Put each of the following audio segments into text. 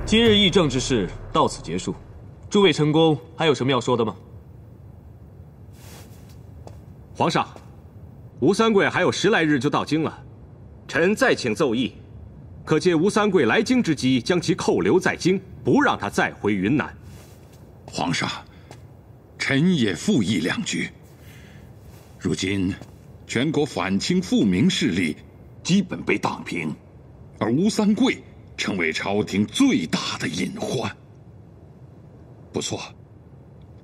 今日议政之事到此结束，诸位臣工还有什么要说的吗？皇上，吴三桂还有10来日就到京了，臣再请奏议，可借吴三桂来京之机，将其扣留在京，不让他再回云南。皇上，臣也附议2句。如今，全国反清复明势力基本被荡平，而吴三桂成为朝廷最大的隐患。不错，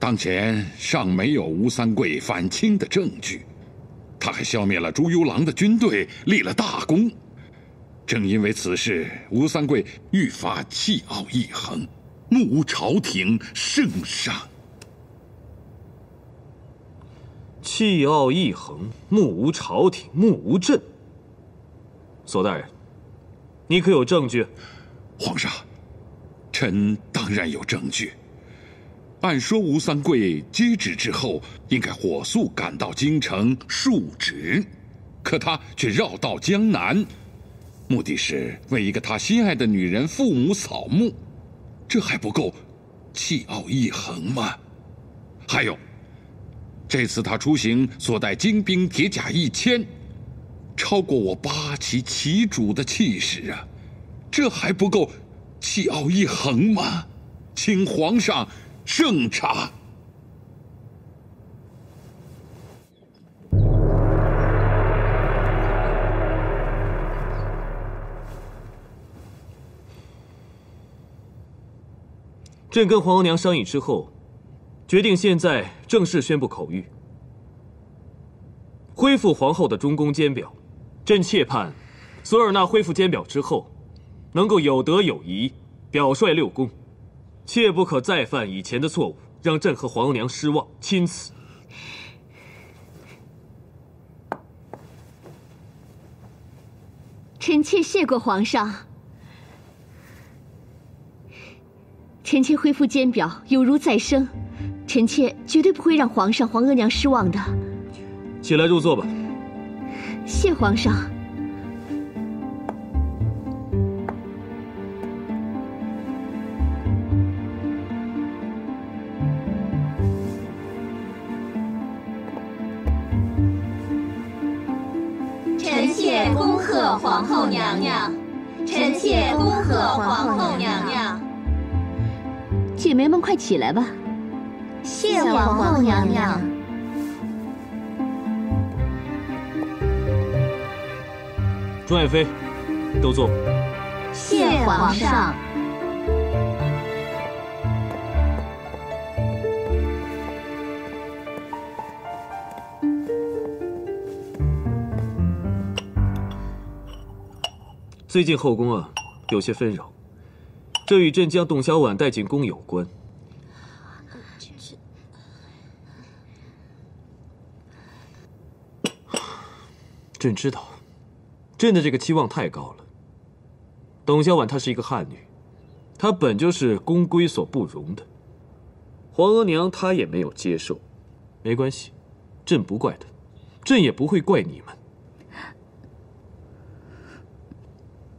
当前尚没有吴三桂反清的证据，他还消灭了朱由榔的军队，立了大功。正因为此事，吴三桂愈发气傲一横，目无朝廷圣上。气傲一横，目无朝廷，目无朕。索大人，你可有证据？皇上，臣当然有证据。按说吴三桂接旨之后，应该火速赶到京城述职，可他却绕道江南，目的是为一个他心爱的女人父母扫墓，这还不够气傲一横吗？还有，这次他出行所带精兵铁甲1000，超过我8旗旗主的气势啊，这还不够气傲一横吗？请皇上圣察。朕跟皇额娘商议之后，决定现在正式宣布口谕，恢复皇后的中宫监表。朕切盼索尔纳恢复监表之后，能够有德有仪，表率6宫，切不可再犯以前的错误，让朕和皇额娘失望，钦此。臣妾谢过皇上。臣妾恢复监表，犹如再生，臣妾绝对不会让皇上、皇额娘失望的。起来入座吧。谢皇上。臣妾恭贺皇后娘娘，臣妾恭贺皇后娘娘。姐妹们，快起来吧！谢皇后娘娘。庄爱妃，都坐。谢皇上。最近后宫啊，有些纷扰，这与朕将董小宛带进宫有关。朕知道，朕的这个期望太高了。董小宛她是一个汉女，她本就是宫规所不容的。皇额娘她也没有接受，没关系，朕不怪她，朕也不会怪你们。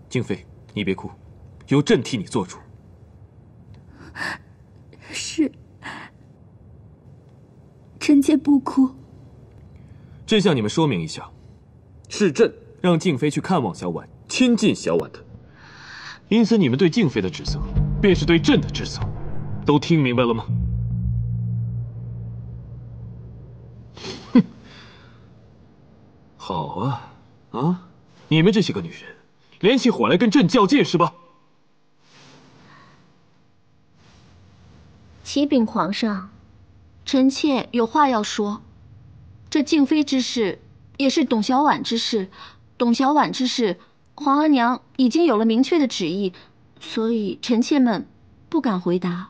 静妃，你别哭，由朕替你做主。是，臣妾不哭。朕向你们说明一下，是朕让静妃去看望小婉，亲近小婉的，因此你们对静妃的指责，便是对朕的指责，都听明白了吗？哼，好啊，啊，你们这些个女人，连起火来跟朕较劲是吧？启禀皇上，臣妾有话要说。这静妃之事，也是董小宛之事。董小宛之事，皇额娘已经有了明确的旨意，所以臣妾们不敢回答。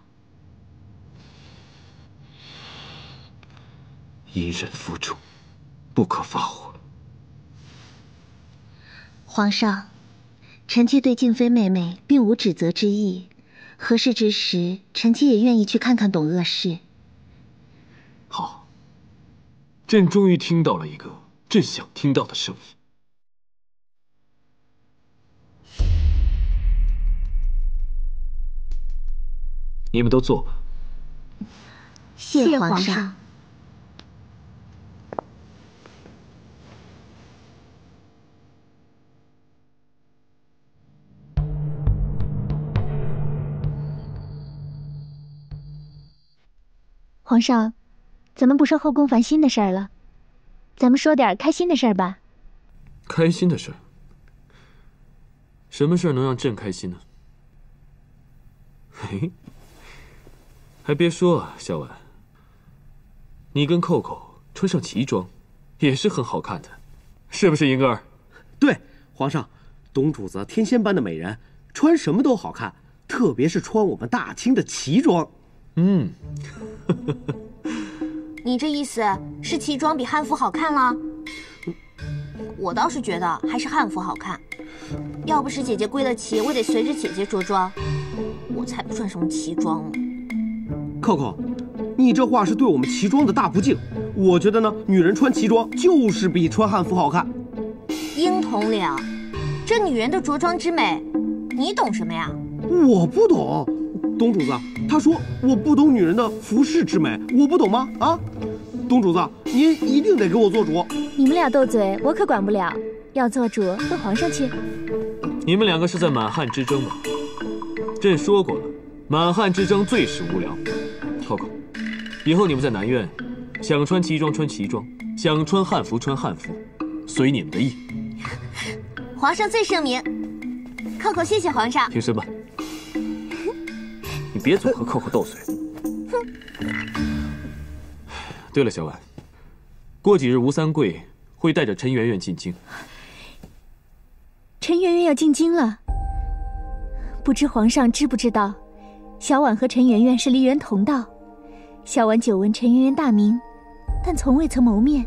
隐忍负重，不可发火。皇上，臣妾对静妃妹妹并无指责之意，合适之时，臣妾也愿意去看看董鄂氏。好，朕终于听到了一个朕想听到的声音。你们都坐吧。谢皇上。皇上，咱们不说后宫烦心的事儿了，咱们说点开心的事儿吧。开心的事儿？什么事儿能让朕开心呢？嘿，还别说啊，小婉，你跟扣扣穿上旗装，也是很好看的，是不是银儿？对，皇上，董主子天仙般的美人，穿什么都好看，特别是穿我们大清的旗装。嗯。你这意思是旗装比汉服好看了？我倒是觉得还是汉服好看。要不是姐姐归了旗，我得随着姐姐着装，我才不穿什么旗装呢。扣扣，你这话是对我们旗装的大不敬。我觉得呢，女人穿旗装就是比穿汉服好看。应同了，这女人的着装之美，你懂什么呀？我不懂。董主子，他说我不懂女人的服饰之美，我不懂吗？啊，董主子，您一定得给我做主。你们俩斗嘴，我可管不了，要做主跟皇上去。你们两个是在满汉之争吗？朕说过了，满汉之争最是无聊。扣扣，以后你们在南苑，想穿旗装穿旗装，想穿汉服穿汉服，随你们的意。皇上最圣明，扣扣谢谢皇上。平身吧。你别总和扣扣斗嘴。对了，小婉，过几日吴三桂会带着陈圆圆进京。陈圆圆要进京了，不知皇上知不知道，小婉和陈圆圆是梨园同道。小婉久闻陈圆圆大名，但从未曾谋面。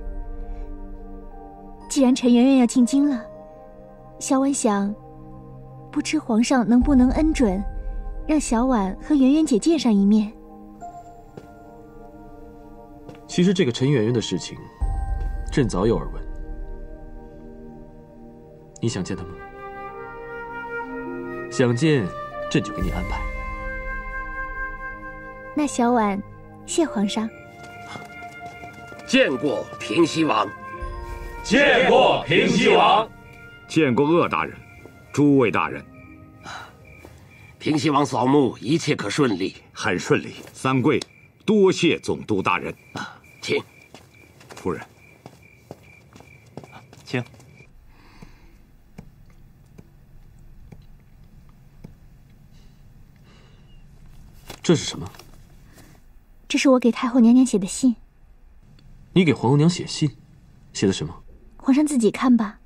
既然陈圆圆要进京了，小婉想，不知皇上能不能恩准，让小婉和圆圆姐见上一面。其实这个陈圆圆的事情，朕早有耳闻。你想见她吗？想见，朕就给你安排。那小婉，谢皇上。见过平西王。见过平西王。见过鄂大人，诸位大人。平西王扫墓一切可顺利？很顺利。三桂，多谢总督大人。请。夫人，请。这是什么？这是我给太后娘娘写的信。你给皇后娘写信，写的什么？皇上自己看吧。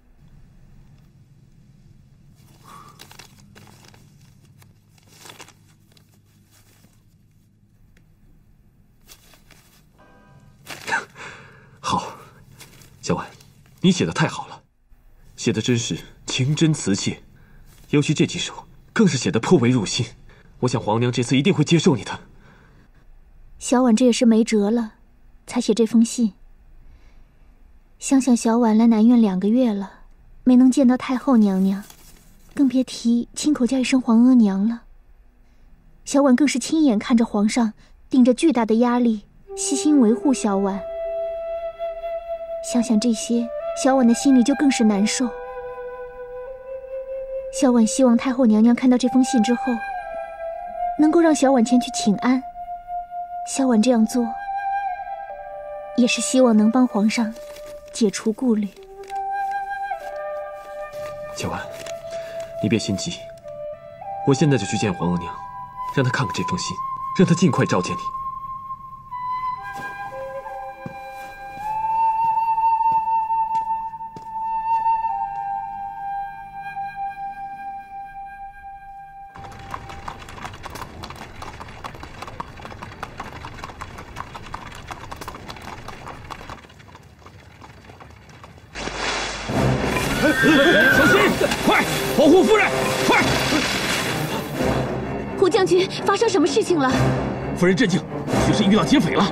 好，小婉，你写的太好了，写的真是情真词切，尤其这几首更是写的颇为入心。我想皇娘这次一定会接受你的。小婉这也是没辙了，才写这封信。想想小婉来南苑2个月了，没能见到太后娘娘，更别提亲口叫一声皇额娘了。小婉更是亲眼看着皇上顶着巨大的压力，悉心维护小婉。想想这些，小婉的心里就更是难受。小婉希望太后娘娘看到这封信之后，能够让小婉前去请安。小婉这样做，也是希望能帮皇上解除顾虑。小婉，你别心急，我现在就去见皇额娘，让她看看这封信，让她尽快召见你。小心！快保护夫人！快！胡将军，发生什么事情了？夫人镇静，许是遇到劫匪了。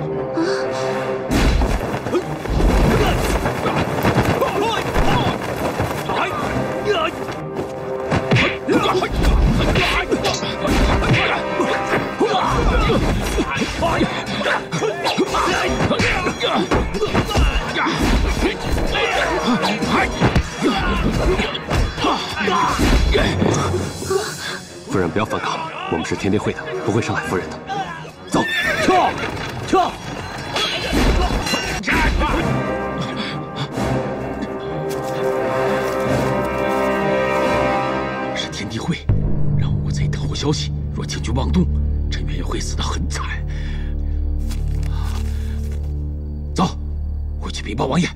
夫人不要反抗，我们是天地会的，不会伤害夫人的。走，撤！是天地会，让乌贼透消息，若轻举妄动，陈圆圆会死得很惨。走，回去禀报王爷。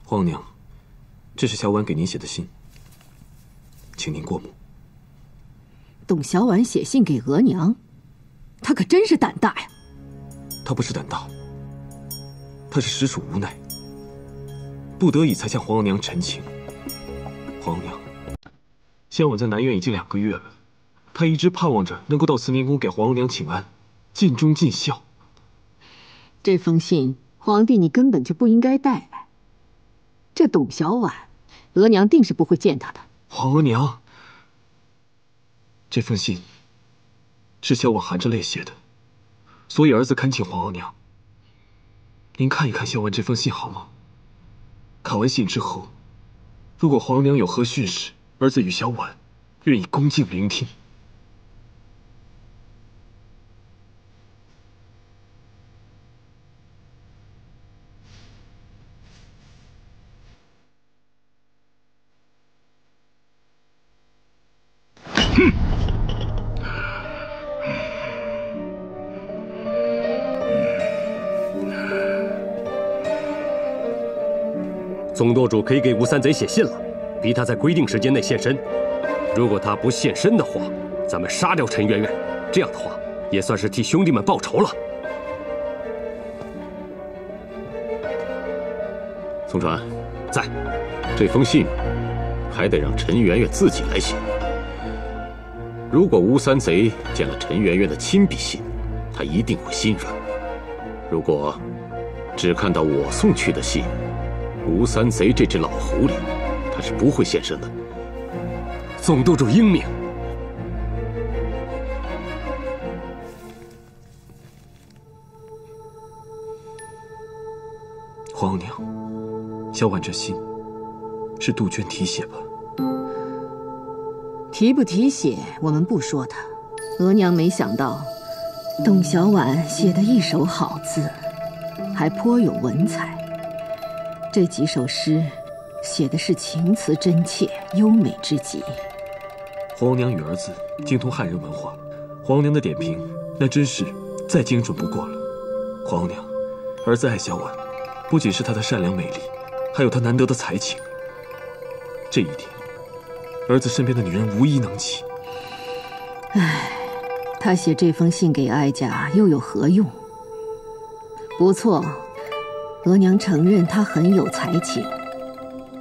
皇娘，这是小婉给您写的信，请您过目。董小婉写信给额娘，她可真是胆大呀！她不是胆大，她是实属无奈，不得已才向皇娘陈情。皇娘，小婉在南苑已经2个月了，她一直盼望着能够到慈宁宫给皇娘请安，尽忠尽孝。这封信，皇帝你根本就不应该带来。这董小婉，额娘定是不会见她的。皇额娘，这封信是小婉含着泪写的，所以儿子恳请皇额娘，您看一看小婉这封信好吗？看完信之后，如果皇娘有何训示，儿子与小婉愿意恭敬聆听。总舵主可以给吴三贼写信了，逼他在规定时间内现身。如果他不现身的话，咱们杀掉陈圆圆，这样的话也算是替兄弟们报仇了。宋传，在，这封信还得让陈圆圆自己来写。如果吴三贼见了陈圆圆的亲笔信，他一定会心软；如果只看到我送去的信，吴三贼这只老狐狸，他是不会现身的。总舵主英明。皇娘，小婉这信是杜鹃题写吧？题不题写，我们不说他。额娘没想到，董小婉写的一手好字，还颇有文采。这几首诗写的是情词真切，优美之极。皇娘与儿子精通汉人文化，皇娘的点评那真是再精准不过了。皇娘，儿子爱小婉，不仅是她的善良美丽，还有她难得的才情。这一点，儿子身边的女人无一能及。唉，他写这封信给哀家又有何用？不错，额娘承认他很有才情，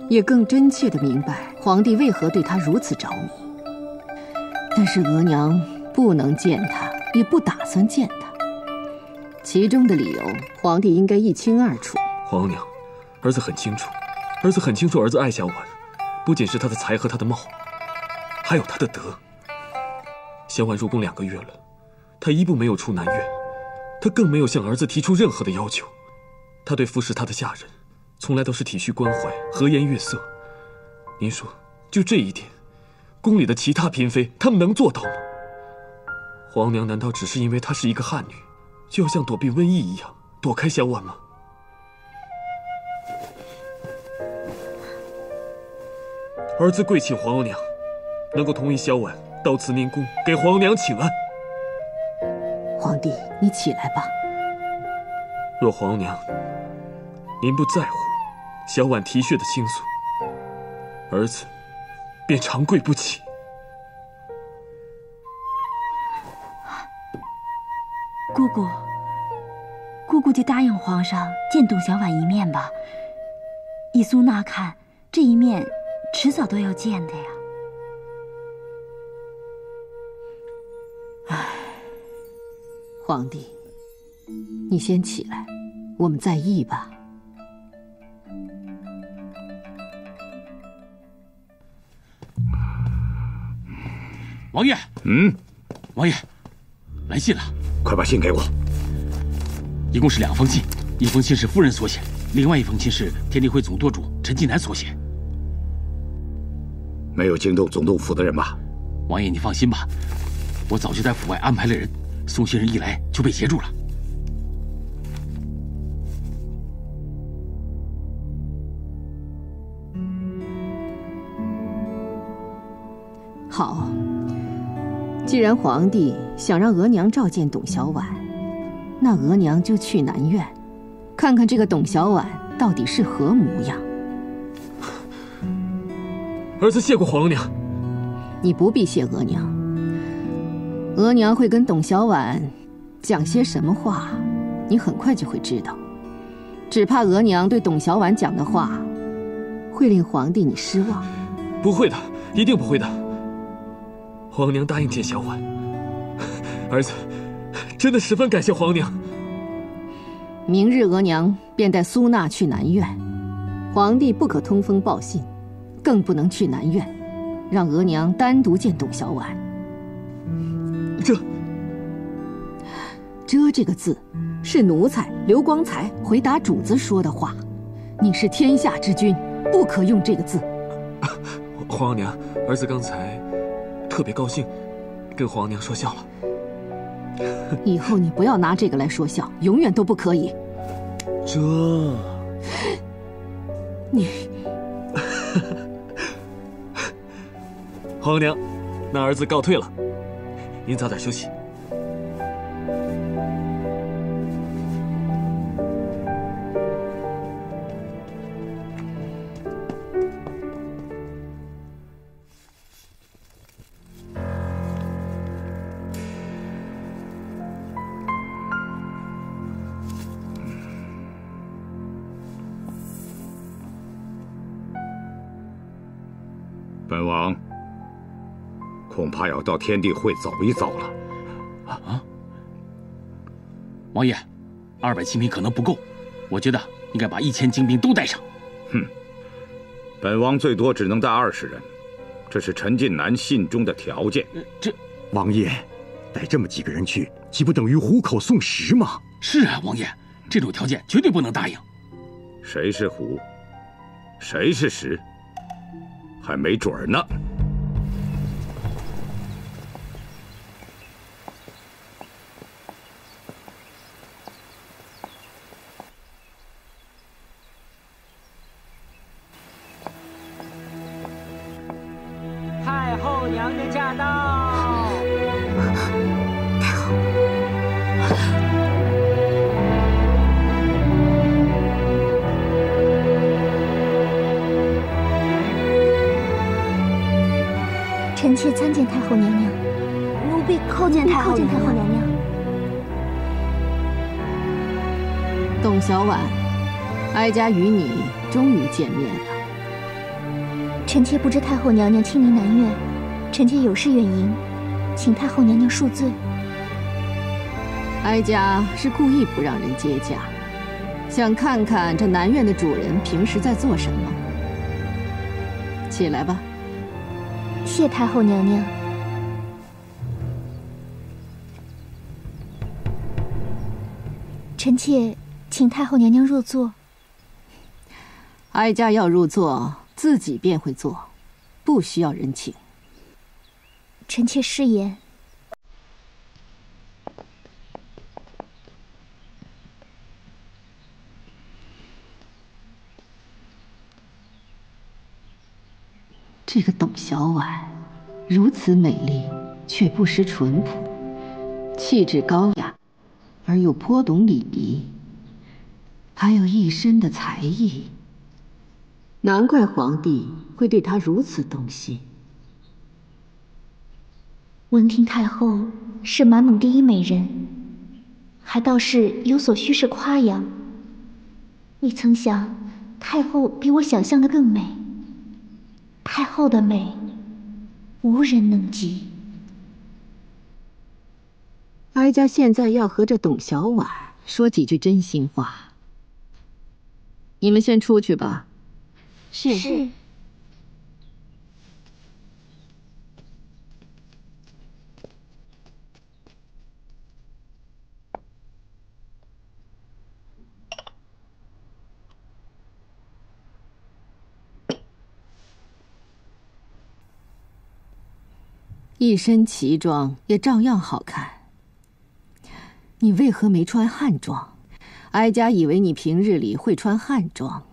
也更真切地明白皇帝为何对他如此着迷。但是额娘不能见他，也不打算见他。其中的理由，皇帝应该一清二楚。皇娘，儿子很清楚，儿子爱小婉，不仅是他的才和他的貌，还有他的德。小婉入宫2个月了，他一步没有出南苑，他更没有向儿子提出任何的要求。他对服侍他的下人，从来都是体恤关怀，和颜悦色。您说，就这一点，宫里的其他嫔妃，她们能做到吗？皇娘难道只是因为她是一个汉女，就要像躲避瘟疫一样躲开小婉吗？儿子跪请皇额娘，能够同意小婉到慈宁宫给皇娘请安。皇帝，你起来吧。若皇娘您不在乎小婉啼血的倾诉，儿子便长跪不起。姑姑就答应皇上见董小婉一面吧。以苏娜看，这一面迟早都要见的呀。唉，皇帝，你先起来，我们再议吧。王爷，王爷，来信了。快把信给我。一共是2封信，一封信是夫人所写，另外一封信是天地会总舵主陈近南所写。没有惊动总督府的人吧？王爷，你放心吧，我早就在府外安排了人，送信人一来就被截住了。好，既然皇帝想让额娘召见董小宛，那额娘就去南苑，看看这个董小宛到底是何模样。儿子谢过皇额娘。你不必谢额娘，额娘会跟董小宛讲些什么话，你很快就会知道。只怕额娘对董小宛讲的话，会令皇帝你失望。不会的，一定不会的。皇娘答应见小婉，儿子真的十分感谢皇娘。明日额娘便带苏娜去南苑，皇帝不可通风报信，更不能去南苑，让额娘单独见董小宛。这个字，是奴才刘光才回答主子说的话。你是天下之君，不可用这个字。皇娘，儿子刚才特别高兴，跟皇娘说笑了。以后你不要拿这个来说笑，永远都不可以。你皇娘，那儿子告退了，您早点休息。本王恐怕要到天地会走一走了。啊！王爷，200精兵可能不够，我觉得应该把1000精兵都带上。哼，本王最多只能带20人，这是陈近南信中的条件。王爷，带这么几个人去，岂不等于虎口送食吗？是啊，王爷，这种条件绝对不能答应。谁是虎，谁是食，还没准儿呢。太后娘娘驾到！太后，臣妾参见太后娘娘。奴婢叩见太后娘娘。董小宛，哀家与你终于见面了。臣妾不知太后娘娘亲临南苑，臣妾有事远迎，请太后娘娘恕罪。哀家是故意不让人接驾，想看看这南苑的主人平时在做什么。起来吧。谢太后娘娘。臣妾请太后娘娘入座。哀家要入座，自己便会坐，不需要人请。臣妾失言。这个董小宛如此美丽，却不失淳朴，气质高雅，而又颇懂礼仪，还有一身的才艺。难怪皇帝会对她如此动心。闻听太后是满蒙第一美人，还倒是有所虚实夸扬。未曾想太后比我想象的更美。太后的美，无人能及。哀家现在要和这董小宛说几句真心话。你们先出去吧。是。一身旗装也照样好看。你为何没穿汉装？哀家以为你平日里会穿汉装。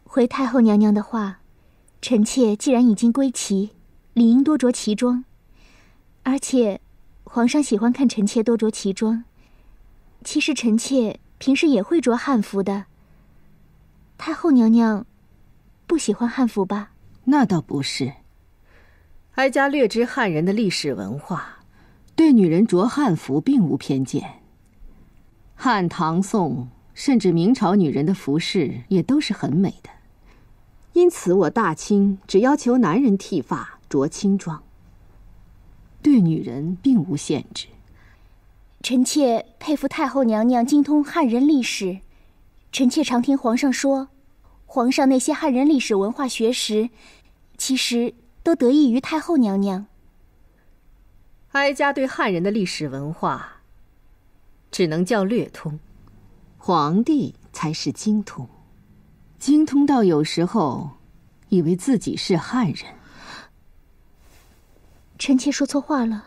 回太后娘娘的话，臣妾既然已经归齐，理应多着旗装。而且，皇上喜欢看臣妾多着旗装。其实臣妾平时也会着汉服的。太后娘娘不喜欢汉服吧？那倒不是。哀家略知汉人的历史文化，对女人着汉服并无偏见。汉、唐、宋，甚至明朝女人的服饰也都是很美的。因此，我大清只要求男人剃发着青装，对女人并无限制。臣妾佩服太后娘娘精通汉人历史。臣妾常听皇上说，皇上那些汉人历史文化学识，其实都得益于太后娘娘。哀家对汉人的历史文化，只能叫略通，皇帝才是精通。精通到有时候以为自己是汉人。臣妾说错话了。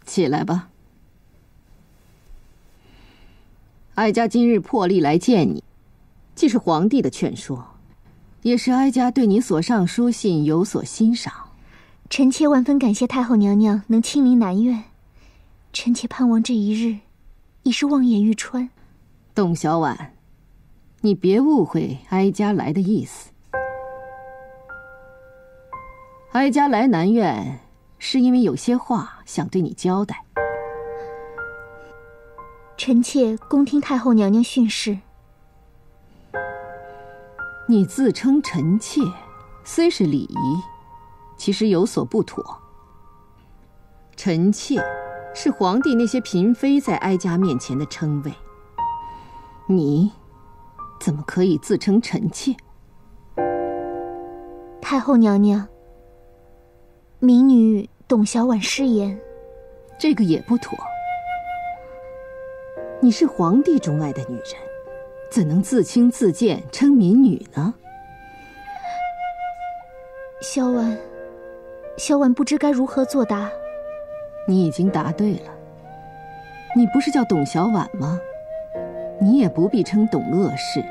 起来吧。哀家今日破例来见你，既是皇帝的劝说，也是哀家对你所上书信有所欣赏。臣妾万分感谢太后娘娘能亲临南苑，臣妾盼望这一日已是望眼欲穿。董小婉，你别误会哀家来的意思。哀家来南苑是因为有些话想对你交代。臣妾恭听太后娘娘训示。你自称臣妾，虽是礼仪，其实有所不妥。臣妾是皇帝那些嫔妃在哀家面前的称谓，你怎么可以自称臣妾？太后娘娘，民女董小婉失言。这个也不妥。你是皇帝钟爱的女人，怎能自轻自贱称民女呢？小婉不知该如何作答。你已经答对了。你不是叫董小婉吗？你也不必称董鄂氏。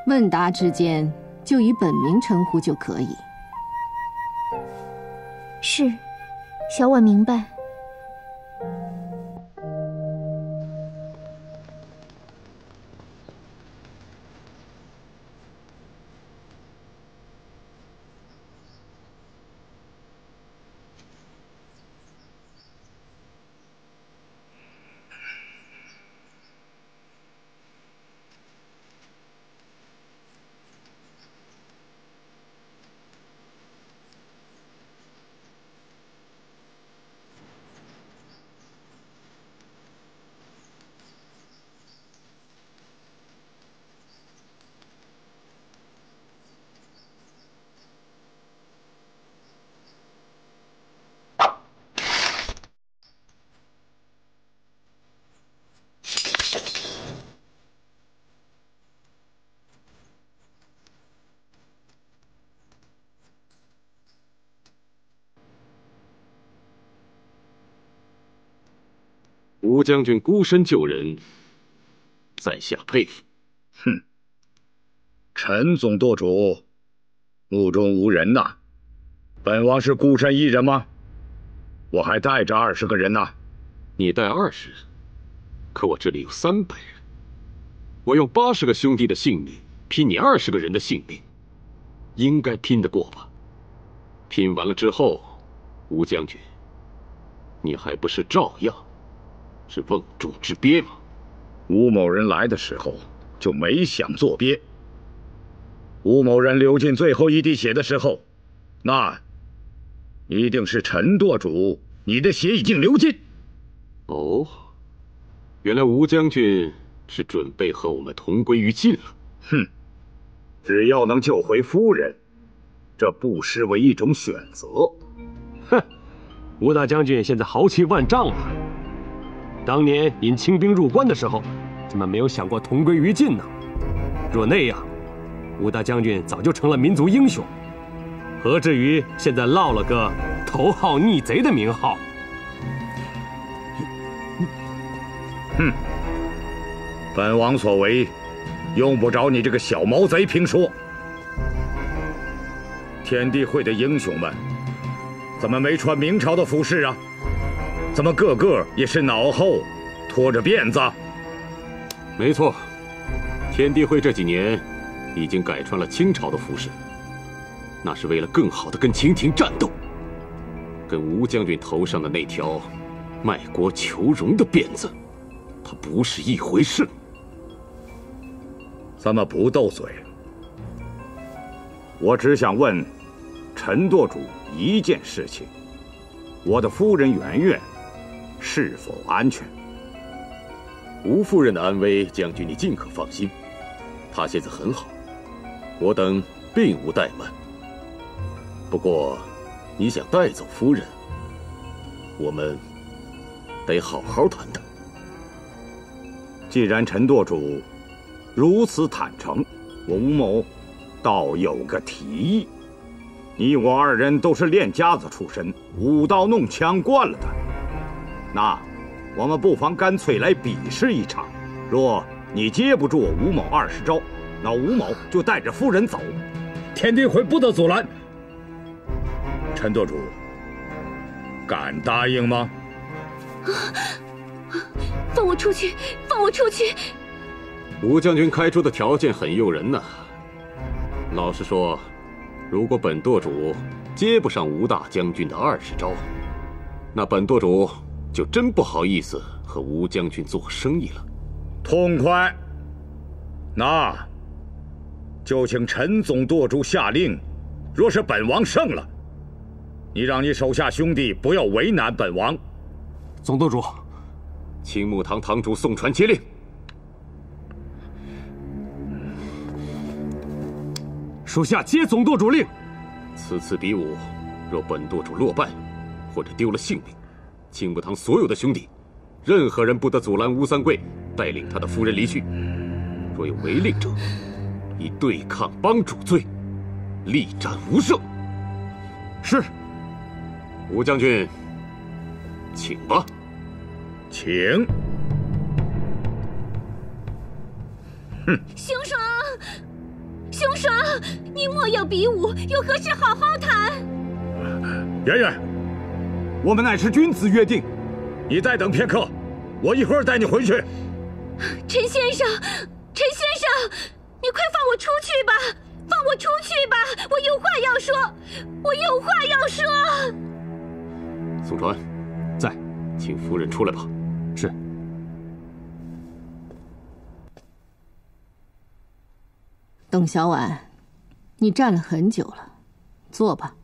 问答之间就以本名称呼就可以。是，小婉明白。吴将军孤身救人，在下佩服。哼，陈总舵主，目中无人呐！本王是孤身一人吗？我还带着20个人呢。你带20人，可我这里有300人，我用80个兄弟的性命拼你20个人的性命，应该拼得过吧？拼完了之后，吴将军，你还不是照样是瓮中之鳖吗？吴某人来的时候就没想做鳖。吴某人流尽最后一滴血的时候，那一定是陈舵主你的血已经流尽。哦，原来吴将军是准备和我们同归于尽了。哼，只要能救回夫人，这不失为一种选择。哼，吴大将军现在豪气万丈了。当年引清兵入关的时候，怎么没有想过同归于尽呢？若那样，吴大将军早就成了民族英雄，何至于现在落了个头号逆贼的名号？哼，本王所为，用不着你这个小毛贼评说。天地会的英雄们，怎么没穿明朝的服饰啊？怎么个个也是脑后拖着辫子？没错，天地会这几年已经改穿了清朝的服饰，那是为了更好的跟清廷战斗。跟吴将军头上的那条卖国求荣的辫子，它不是一回事。咱们不斗嘴，我只想问陈舵主一件事情：我的夫人圆圆是否安全？吴夫人的安危，将军你尽可放心，她现在很好，我等并无怠慢。不过，你想带走夫人，我们得好好谈谈。既然陈舵主如此坦诚，我吴某倒有个提议。你我二人都是练家子出身，舞刀弄枪惯了的，那我们不妨干脆来比试一场。若你接不住我吴某20招，那吴某就带着夫人走，天地会不得阻拦。陈舵主，敢答应吗？放我出去！放我出去！吴将军开出的条件很诱人呐。老实说，如果本舵主接不上吴大将军的20招，那本舵主就真不好意思和吴将军做生意了。痛快！那就请陈总舵主下令，若是本王胜了，你让你手下兄弟不要为难本王。总舵主，青木堂堂主宋传接令。属下接总舵主令。此次比武，若本舵主落败，或者丢了性命，青木堂所有的兄弟，任何人不得阻拦吴三桂带领他的夫人离去。若有违令者，以对抗帮主罪，力斩无赦。是。吴将军，请吧。请。哼！兄爽，兄爽，你莫要比武，有何事好好谈。圆圆，我们乃是君子约定，你再等片刻，我一会儿带你回去。陈先生，陈先生，你快放我出去吧，放我出去吧，我有话要说，我有话要说。宋传，在，请夫人出来吧。是。董小婉，你站了很久了，坐吧。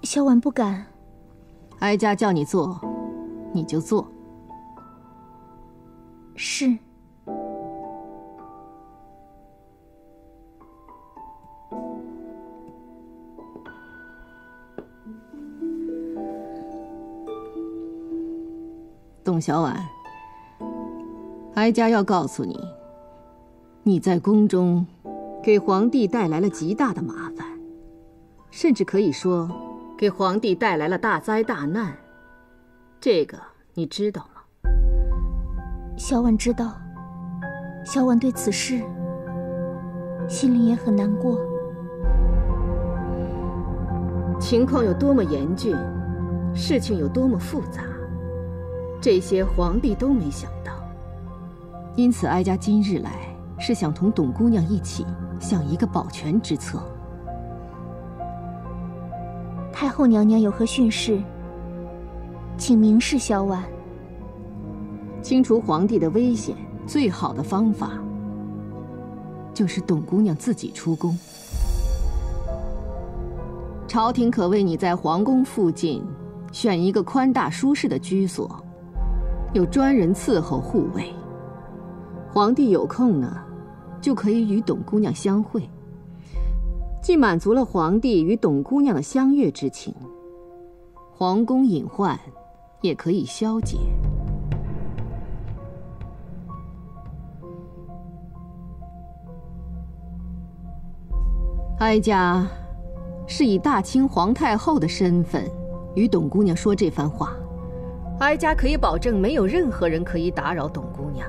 小婉不敢。哀家叫你坐，你就坐。是。董小婉，哀家要告诉你，你在宫中给皇帝带来了极大的麻烦，甚至可以说给皇帝带来了大灾大难。这个你知道吗？小婉知道，小婉对此事心里也很难过。情况有多么严峻，事情有多么复杂，这些皇帝都没想到。因此哀家今日来，是想同董姑娘一起想一个保全之策。太后娘娘有何训示，请明示小婉。清除皇帝的危险，最好的方法就是董姑娘自己出宫。朝廷可为你在皇宫附近选一个宽大舒适的居所，有专人伺候护卫。皇帝有空呢，就可以与董姑娘相会，既满足了皇帝与董姑娘的相悦之情，皇宫隐患也可以消解。哀家是以大清皇太后的身份与董姑娘说这番话，哀家可以保证没有任何人可以打扰董姑娘。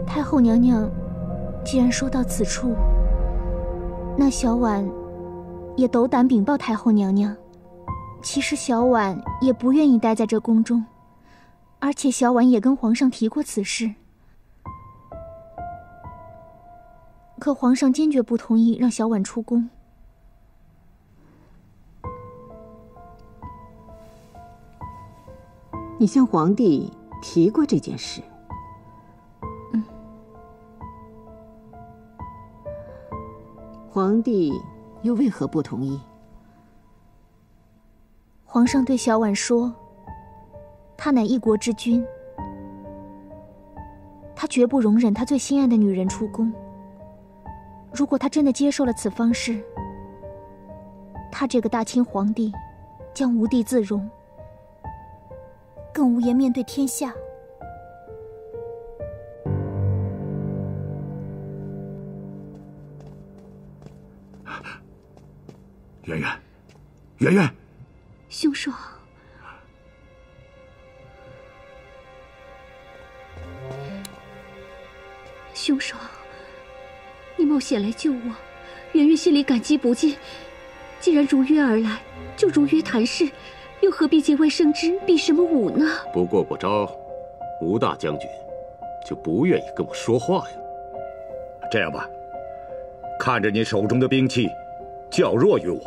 太后娘娘既然说到此处，那小婉也斗胆禀报太后娘娘。其实小婉也不愿意待在这宫中，而且小婉也跟皇上提过此事，可皇上坚决不同意让小婉出宫。你向皇帝提过这件事？皇帝又为何不同意？皇上对小婉说，他乃一国之君，他绝不容忍他最心爱的女人出宫。如果他真的接受了此方事，他这个大清皇帝将无地自容，更无颜面对天下。圆圆，圆圆，兄爽，兄爽，你冒险来救我，圆圆心里感激不尽。既然如约而来，就如约谈事，又何必节外生枝，避什么武呢？不过过招，吴大将军就不愿意跟我说话呀。这样吧，看着你手中的兵器较弱于我，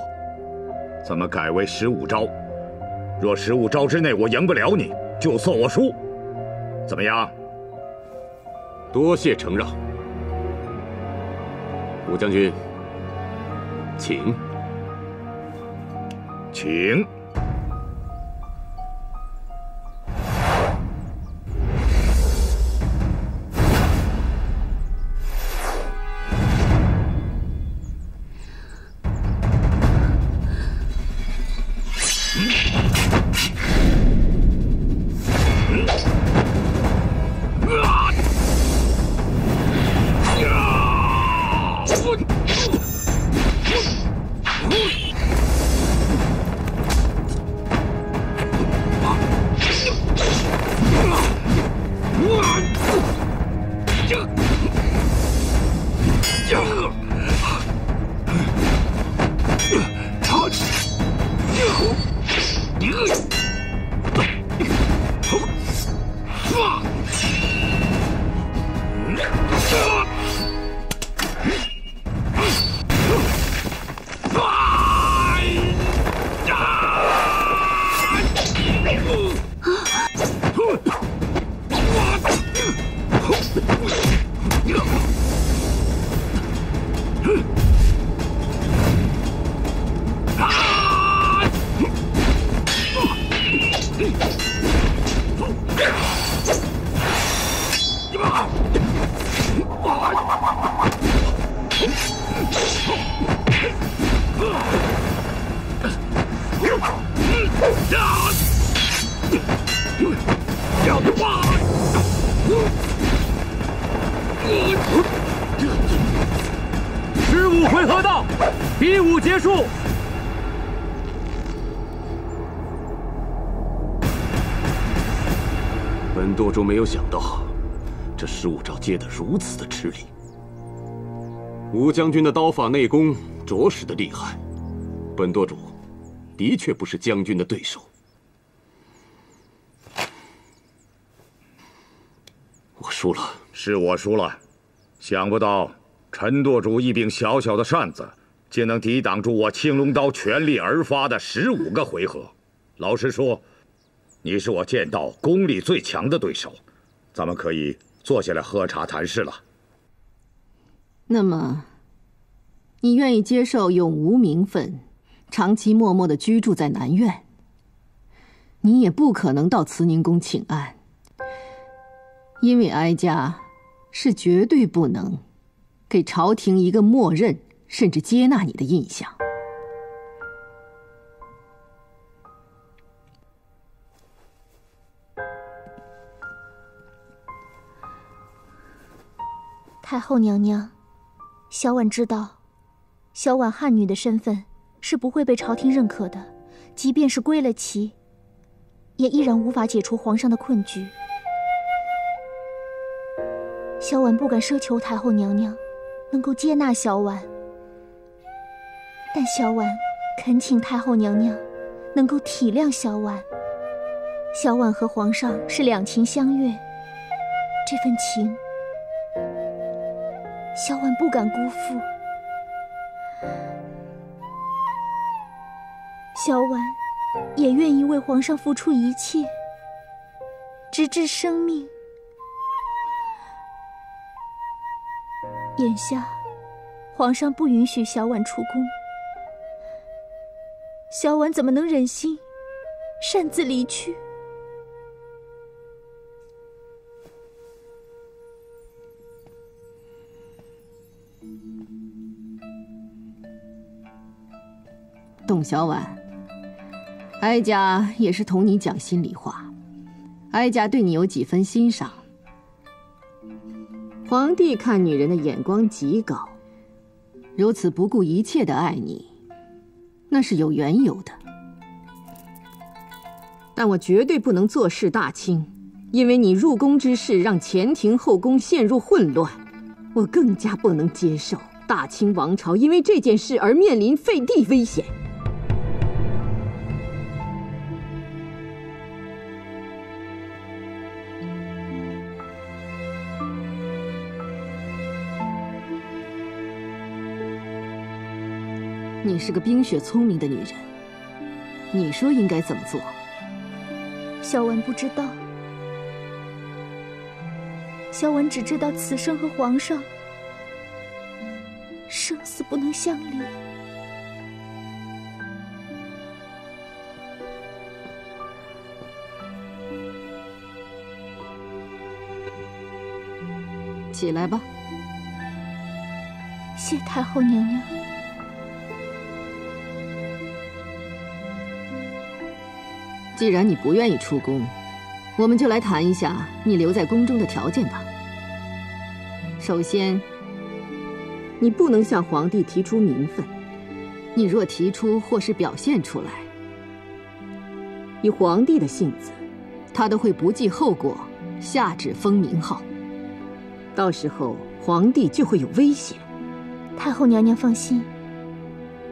咱们改为15招。若15招之内我赢不了你，就算我输，怎么样？多谢承让，吴将军，请。请。15回合到，比武结束。本舵主没有想到，这15招接得如此的吃力。吴将军的刀法内功着实的厉害，本舵主的确不是将军的对手。我输了，是我输了。想不到陈舵主一柄小小的扇子，竟能抵挡住我青龙刀全力而发的15个回合。老实说，你是我见到功力最强的对手，咱们可以坐下来喝茶谈事了。那么，你愿意接受永无名分，长期默默地居住在南苑？你也不可能到慈宁宫请安，因为哀家是绝对不能给朝廷一个默认甚至接纳你的印象。太后娘娘，小婉知道小婉汉女的身份是不会被朝廷认可的，即便是归了齐，也依然无法解除皇上的困局。小婉不敢奢求太后娘娘能够接纳小婉，但小婉恳请太后娘娘能够体谅小婉。小婉和皇上是两情相悦，这份情小婉不敢辜负。小婉也愿意为皇上付出一切，直至生命。眼下皇上不允许小婉出宫，小婉怎么能忍心擅自离去？董小婉，哀家也是同你讲心里话，哀家对你有几分欣赏。皇帝看女人的眼光极高，如此不顾一切的爱你，那是有缘由的。但我绝对不能坐视大清，因为你入宫之事让前庭后宫陷入混乱，我更加不能接受大清王朝因为这件事而面临废帝危险。你是个冰雪聪明的女人，你说应该怎么做？小婉不知道，小婉只知道此生和皇上生死不能相离。起来吧。谢太后娘娘。既然你不愿意出宫，我们就来谈一下你留在宫中的条件吧。首先，你不能向皇帝提出名分，你若提出或是表现出来，以皇帝的性子，他都会不计后果下旨封名号，到时候皇帝就会有危险。太后娘娘放心，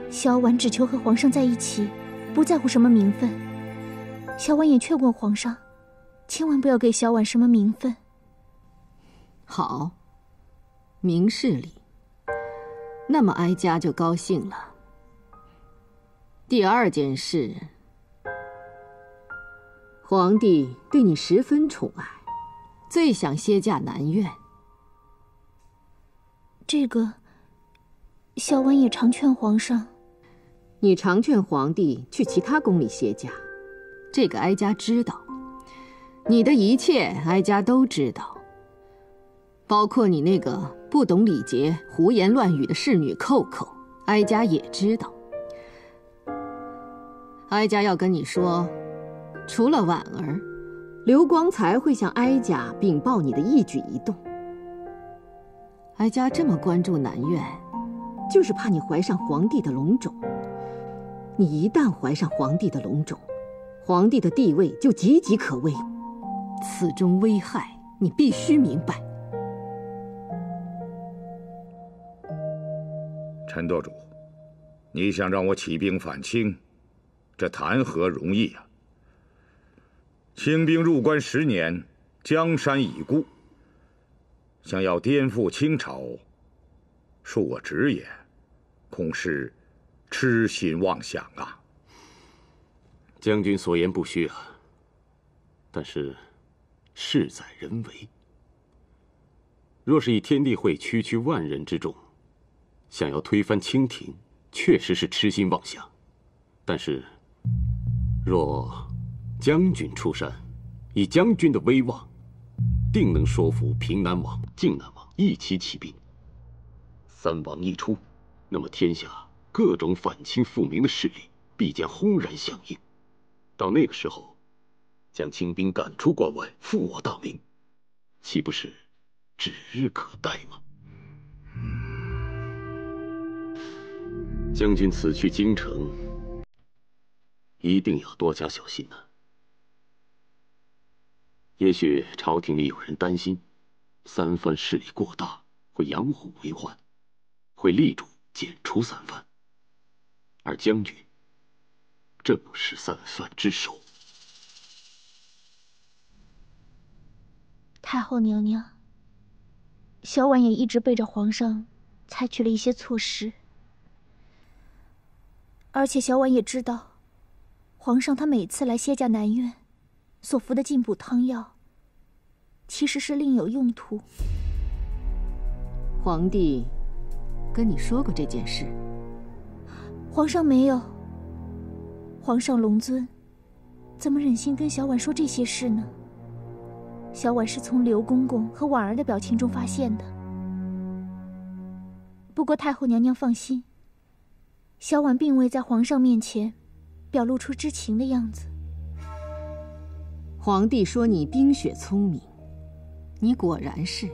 小婉只求和皇上在一起，不在乎什么名分。小婉也劝过皇上，千万不要给小婉什么名分。好，明事理，那么哀家就高兴了。第二件事，皇帝对你十分宠爱，最想歇驾南苑。这个，小婉也常劝皇上。你常劝皇帝去其他宫里歇驾，这个哀家知道。你的一切哀家都知道，包括你那个不懂礼节、胡言乱语的侍女扣扣，哀家也知道。哀家要跟你说，除了婉儿，刘光才会向哀家禀报你的一举一动。哀家这么关注南苑，就是怕你怀上皇帝的龙种。你一旦怀上皇帝的龙种，皇帝的地位就岌岌可危，此中危害你必须明白。陈舵主，你想让我起兵反清，这谈何容易啊！清兵入关10年，江山已固，想要颠覆清朝，恕我直言，恐是痴心妄想啊！将军所言不虚啊，但是事在人为。若是以天地会区区万人之众，想要推翻清廷，确实是痴心妄想。但是，若将军出山，以将军的威望，定能说服平南王、靖南王一起起兵。三王一出，那么天下各种反清复明的势力必将轰然响应。到那个时候，将清兵赶出关外，复我大明，岂不是指日可待吗？将军此去京城，一定要多加小心呐。也许朝廷里有人担心，三藩势力过大，会养虎为患，会力主剪除三藩。而将军正是三藩之首。太后娘娘，小婉也一直背着皇上采取了一些措施，而且小婉也知道，皇上他每次来谢驾南苑所服的进补汤药，其实是另有用途。皇帝跟你说过这件事？皇上没有。皇上龙尊，怎么忍心跟小婉说这些事呢？小婉是从刘公公和婉儿的表情中发现的。不过太后娘娘放心，小婉并未在皇上面前表露出知情的样子。皇帝说你冰雪聪明，你果然是。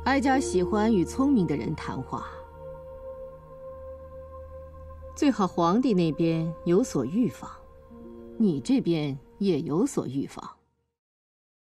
哀家喜欢与聪明的人谈话，最好皇帝那边有所预防，你这边也有所预防。